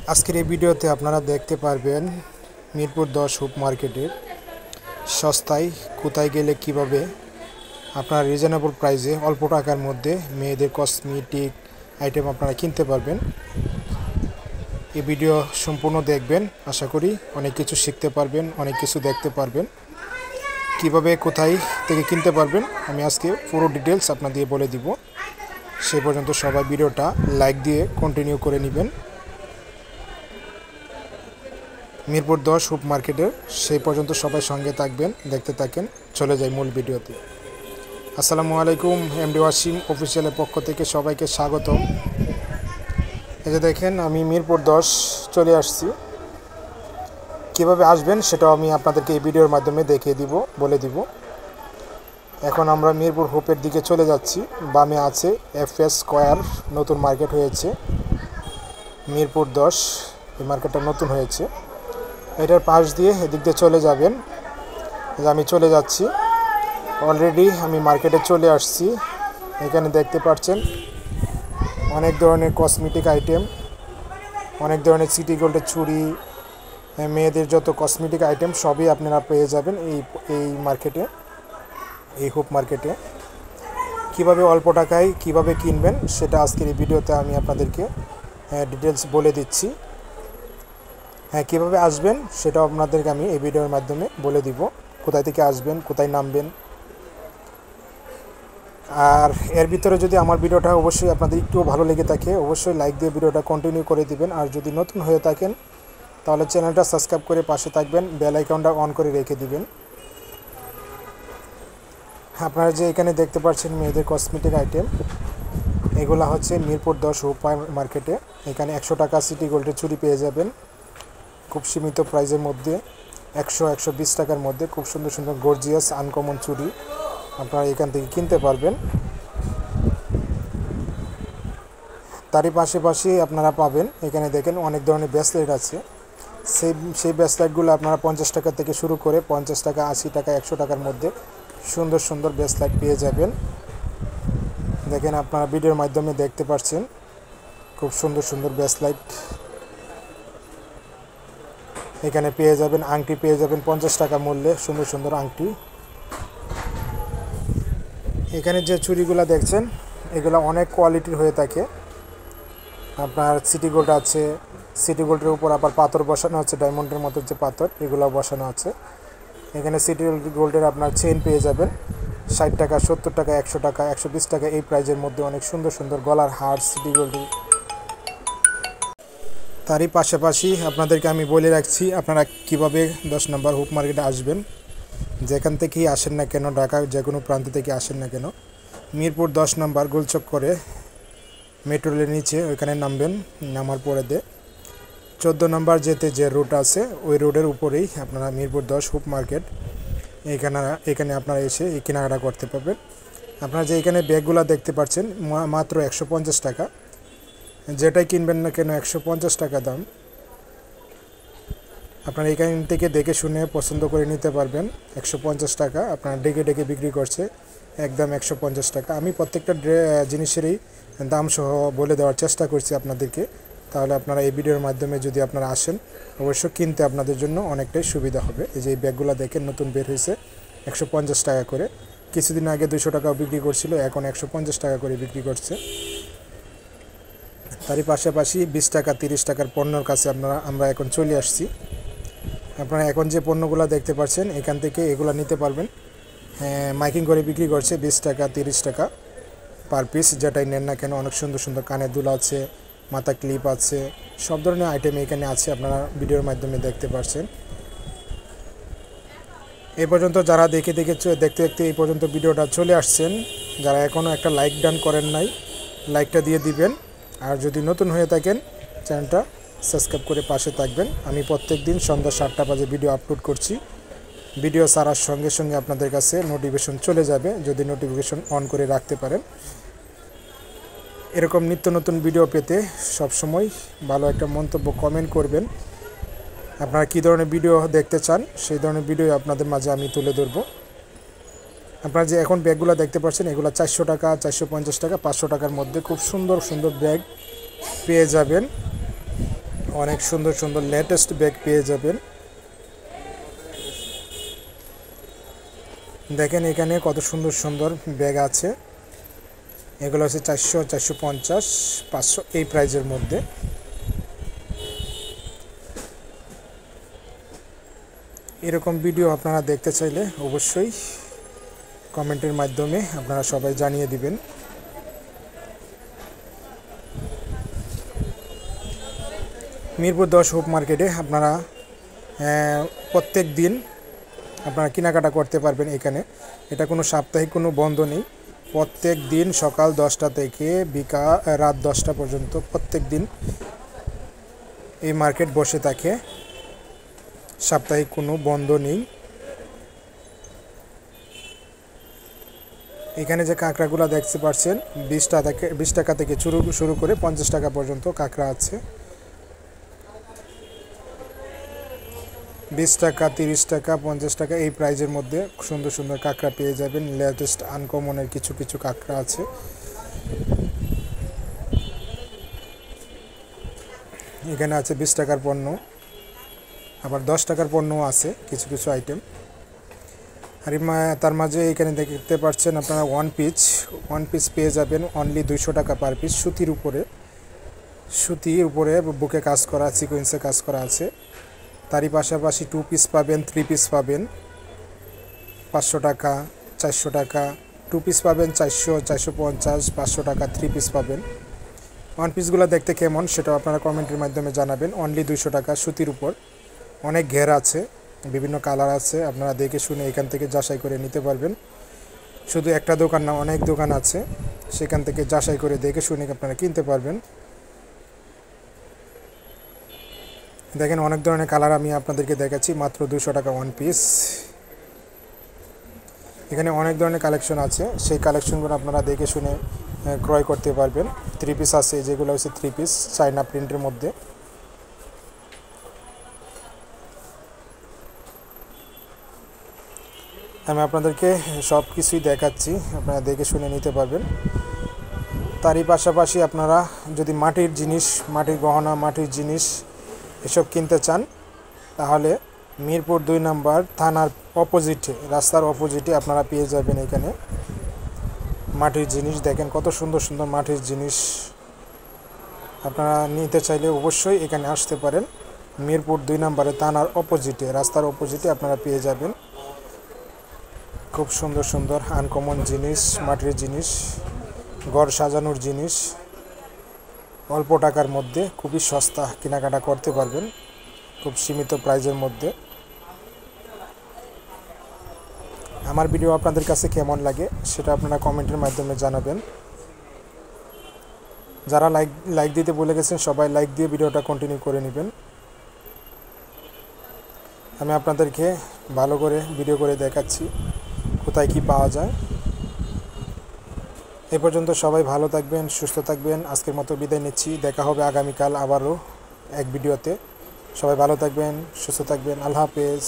আজকের এই ভিডিওতে আপনারা দেখতে পারবেন মিরপুর 10 হুপ মার্কেটের সস্তায় কোথায় গেলে কিভাবে আপনারা রিজনেবল প্রাইসে অল্প টাকার মধ্যে মেয়েদের কসমেটিক আইটেম আপনারা কিনতে পারবেন। এই ভিডিও সম্পূর্ণ দেখবেন, আশা করি অনেক কিছু শিখতে পারবেন, অনেক কিছু দেখতে পারবেন, কিভাবে কোথায় থেকে কিনতে পারবেন। আমি আজকে পুরো ডিটেলস আপনাদের বলে দিব। সে পর্যন্ত সবাই ভিডিওটা লাইক দিয়ে কন্টিনিউ করে নেবেন। মিরপুর 10 হুপ মার্কেটের সেই পর্যন্ত সবাই সঙ্গে থাকবেন, দেখতে থাকেন। চলে যাই মূল ভিডিওতে। আসসালামু আলাইকুম, এমডি ওয়াসিম অফিসিয়ালের পক্ষ থেকে সবাইকে স্বাগতম। এই যে দেখেন, আমি মিরপুর 10 চলে আসছি। কিভাবে আসবেন সেটাও আমি আপনাদেরকে এই ভিডিওর মাধ্যমে দেখিয়ে দিব, বলে দিব। এখন আমরা মিরপুর হুপের দিকে চলে যাচ্ছি। বামে আছে এফএস স্কয়ার, নতুন মার্কেট হয়েছে মিরপুর 10। এই মার্কেটটা নতুন হয়েছে। এটার পাশ দিয়ে এদিক দিয়ে চলে যাবেন। আমি চলে যাচ্ছি, অলরেডি আমি মার্কেটে চলে আসছি। এখানে দেখতে পাচ্ছেন অনেক ধরনের কসমেটিক আইটেম, অনেক ধরনের সিটি গোল্ডের চুড়ি, মেয়েদের যত কসমেটিক আইটেম সবই আপনারা পেয়ে যাবেন এই মার্কেটে, এই হুপ মার্কেটে। কিভাবে অল্প টাকায় কিভাবে কিনবেন সেটা আজকের এই ভিডিওতে আমি আপনাদেরকে ডিটেলস বলে দিচ্ছি। কীভাবে আসবেন সেটাও আপনাদেরকে আমি এই ভিডিওর মাধ্যমে বলে দিব, কোথায় থেকে আসবেন, কোথায় নামবেন। আর এর ভিতরে যদি আমার ভিডিওটা অবশ্যই আপনাদের একটু ভালো লেগে থাকে, অবশ্যই লাইক দিয়ে ভিডিওটা কন্টিনিউ করে দিবেন। আর যদি নতুন হয়ে থাকেন তাহলে চ্যানেলটা সাবস্ক্রাইব করে পাশে থাকবেন, বেল আইকনটা অন করে রেখে দিবেন। আপনারা যে এখানে দেখতে পাচ্ছেন মেয়েদের কসমেটিক আইটেম, এগুলো হচ্ছে মিরপুর 10 হুপ মার্কেটে। এখানে 100 টাকা সিটি গোল্ডের চুড়ি পেয়ে যাবেন খুব সীমিত প্রাইসের মধ্যে। 100-120 টাকার মধ্যে খুব সুন্দর সুন্দর গর্জিয়াস আনকমন চুড়ি আপনারা এখান থেকে কিনতে পারবেন। তারই পাশাপাশি আপনারা পাবেন এখানে দেখেন অনেক ধরনের ব্রেসলেট আছে। সেই ব্রেসলেটগুলো আপনারা 50 টাকা থেকে শুরু করে 50 টাকা, 80 টাকা, 100 টাকার মধ্যে সুন্দর সুন্দর ব্রেসলেট পেয়ে যাবেন। দেখেন, আপনারা ভিডিওর মাধ্যমে দেখতে পাচ্ছেন খুব সুন্দর সুন্দর ব্রেসলেট এখানে পেয়ে যাবেন। আংটি পেয়ে যাবেন 50 টাকা মূল্যে, সুন্দর সুন্দর আংটি। এখানে যে চুড়িগুলো দেখছেন এগুলো অনেক কোয়ালিটির হয়ে থাকে। আপনার সিটি গোল্ড আছে, সিটি গোল্ডের উপর আবার পাথর বসানো আছে, ডায়মন্ডের মতো যে পাথর এগুলো বসানো আছে। এখানে সিটি গোল্ডের আপনার চেইন পেয়ে যাবেন 60 টাকা, 70 টাকা, 100 টাকা, 120 টাকা এই প্রাইজের মধ্যে অনেক সুন্দর সুন্দর গলার হার সিটি গোল্ডের। তারই পাশাপাশি আপনাদেরকে আমি বলে রাখছি আপনারা কিভাবে 10 নম্বর হুপ মার্কেটে আসবেন। যেখান থেকেই আসেন না কেন, ঢাকার যে কোনো প্রান্ত থেকে আসেন না কেন, মিরপুর 10 নম্বর গোলচক করে মেট্রো রেলের নিচে ওইখানে নামবেন। নামার পরে 14 নম্বর যেতে যে রোড আছে ওই রোডের উপরেই আপনারা মিরপুর 10 হুপ মার্কেট, এখানে আপনারা এসে এই কেনাকাটা করতে পারবেন। আপনারা যে এখানে ব্যাগগুলো দেখতে পাচ্ছেন মাত্র 150 টাকা। যেটাই কিনবেন না কেন 150 টাকা দাম। আপনারা এখান থেকে দেখে শুনে পছন্দ করে নিতে পারবেন। 150 টাকা আপনারা ডেকে ডেকে বিক্রি করছে, একদম 150 টাকা। আমি প্রত্যেকটা জিনিসেরই দাম সহ বলে দেওয়ার চেষ্টা করছি আপনাদেরকে। তাহলে আপনারা এই ভিডিওর মাধ্যমে যদি আপনারা আসেন অবশ্যই কিনতে আপনাদের জন্য অনেকটাই সুবিধা হবে। এই যে এই ব্যাগগুলো দেখেন নতুন বের হয়েছে 150 টাকা করে। কিছুদিন আগে 200 টাকাও বিক্রি করছিল, এখন 150 টাকা করে বিক্রি করছে। তারই পাশাপাশি 20 টাকা 30 টাকার পণ্যর কাছে আমরা এখন চলে আসছি। আপনারা এখন যে পণ্যগুলো দেখতে পাচ্ছেন এখান থেকে এগুলো নিতে পারবেন। মাইকিং করে বিক্রি করছে 20 টাকা 30 টাকা পার পিস। যেটাই নেন না কেন অনেক সুন্দর সুন্দর কানের দুল আছে, মাথা ক্লিপ আছে, সব ধরনের আইটেম এখানে আছে, আপনারা ভিডিওর মাধ্যমে দেখতে পাচ্ছেন। এই পর্যন্ত যারা দেখতে দেখতে এই পর্যন্ত ভিডিওটা চলে আসছেন, যারা এখনও একটা লাইক ডান করেন নাই, লাইকটা দিয়ে দিবেন। আর যদি নতুন হয়ে থাকেন চ্যানেলটা সাবস্ক্রাইব করে পাশে থাকবেন। আমি প্রত্যেক দিন সন্ধ্যা 7টা বাজে ভিডিও আপলোড করছি। ভিডিও ছাড়ার সঙ্গে সঙ্গে আপনাদের কাছে নোটিফিকেশন চলে যাবে, যদি নোটিফিকেশন অন করে রাখতে পারেন। এরকম নিত্য নতুন ভিডিও পেতে সবসময় ভালো একটা মন্তব্য কমেন্ট করবেন। আপনারা কী ধরনের ভিডিও দেখতে চান সেই ধরনের ভিডিও আপনাদের মাঝে আমি তুলে ধরব। আপনারা যে এখন ব্যাগগুলো দেখতে পাচ্ছেন এগুলো 400 টাকা, 450 টাকা, 500 টাকার মধ্যে খুব সুন্দর সুন্দর ব্যাগ পেয়ে যাবেন। অনেক সুন্দর সুন্দর লেটেস্ট ব্যাগ পেয়ে যাবেন। দেখেন এখানে কত সুন্দর সুন্দর ব্যাগ আছে। এগুলো হচ্ছে 400, 450, 500 এই প্রাইজের মধ্যে। এরকম ভিডিও আপনারা দেখতে চাইলে অবশ্যই কমেন্টের মাধ্যমে আপনারা সবাই জানিয়ে দিবেন। মিরপুর 10 হোপ মার্কেটে আপনারা প্রত্যেক দিন আপনারা কেনাকাটা করতে পারবেন এখানে। এটা কোনো সাপ্তাহিক কোনো বন্ধ নেই। প্রত্যেক দিন সকাল 10টা থেকে রাত 10টা পর্যন্ত প্রত্যেক দিন এই মার্কেট বসে থাকে। সাপ্তাহিক কোনো বন্ধ নেই। এখানে যে কাঁকড়াগুলো দেখতে পাচ্ছেন 20 টাকা থেকে শুরু করে 50 টাকা পর্যন্ত কাঁকড়া আছে। 20 টাকা, 30 টাকা, 50 টাকা এই প্রাইজের মধ্যে সুন্দর সুন্দর কাঁকড়া পেয়ে যাবেন। লেটেস্ট আনকমনের কিছু কিছু কাঁকড়া আছে। এখানে আছে 20 টাকার পণ্য, আবার 10 টাকার পণ্যও আছে কিছু কিছু আইটেম। আর তার মাঝে এখানে দেখতে পাচ্ছেন আপনারা ওয়ান পিস পেয়ে যাবেন অনলি 200 টাকা পার পিস। সুতির উপরে বুকে কাজ করা, সিকোয়েন্সে কাজ করা আছে। তারই পাশাপাশি 2 পিস পাবেন, 3 পিস পাবেন 500 টাকা, 400 টাকা। 2 পিস পাবেন 400, 450, 500 টাকা। 3 পিস পাবেন। ওয়ান পিসগুলো দেখতে কেমন সেটাও আপনারা কমেন্টের মাধ্যমে জানাবেন। অনলি 200 টাকা। সুতির উপর অনেক ঘের আছে, বিভিন্ন কালার আছে। আপনারা দেখে শুনে এখান থেকে যাচাই করে নিতে পারবেন। শুধু একটা দোকান না, অনেক দোকান আছে, সেখান থেকে যাচাই করে দেখে শুনে আপনারা কিনতে পারবেন। দেখেন অনেক ধরনের কালার আমি আপনাদেরকে দেখাচ্ছি, মাত্র 200 টাকা ওয়ান পিস। এখানে অনেক ধরনের কালেকশন আছে, সেই কালেকশনগুলো আপনারা দেখে শুনে ক্রয় করতে পারবেন। 3 পিস আছে, যেগুলো হচ্ছে 3 পিস চায়না প্রিন্টের মধ্যে। আমি আপনাদেরকে সব কিছুই দেখাচ্ছি, আপনারা দেখে শুনে নিতে পারবেন। তারই পাশাপাশি আপনারা যদি মাটির জিনিস, মাটির গহনা, মাটির জিনিস এসব কিনতে চান তাহলে মিরপুর 2 নম্বর থানার অপোজিটে, রাস্তার অপোজিটে আপনারা পেয়ে যাবেন এখানে মাটির জিনিস। দেখেন কত সুন্দর সুন্দর মাটির জিনিস। আপনারা নিতে চাইলে অবশ্যই এখানে আসতে পারেন। মিরপুর 2 নম্বরে থানার অপোজিটে, রাস্তার অপোজিটে আপনারা পেয়ে যাবেন খুব সুন্দর সুন্দর আনকমন জিনিস, মাটির জিনিস, ঘর সাজানোর জিনিস। অল্প টাকার মধ্যে খুবই সস্তা কেনাকাটা করতে পারবেন, খুব সীমিত প্রাইজের মধ্যে। আমার ভিডিও আপনাদের কাছে কেমন লাগে সেটা আপনারা কমেন্টের মাধ্যমে জানাবেন। যারা লাইক দিতে ভুলে গেছেন সবাই লাইক দিয়ে ভিডিওটা কন্টিনিউ করে নেবেন। আমি আপনাদেরকে ভালো করে ভিডিও করে দেখাচ্ছি কোথায় কি পাওয়া যায়। এ পর্যন্ত সবাই ভালো থাকবেন, সুস্থ থাকবেন। আজকের মতো বিদায় নিচ্ছি। দেখা হবে আগামীকাল আবারও এক ভিডিওতে। সবাই ভালো থাকবেন, সুস্থ থাকবেন। আল্লাহ হাফেজ।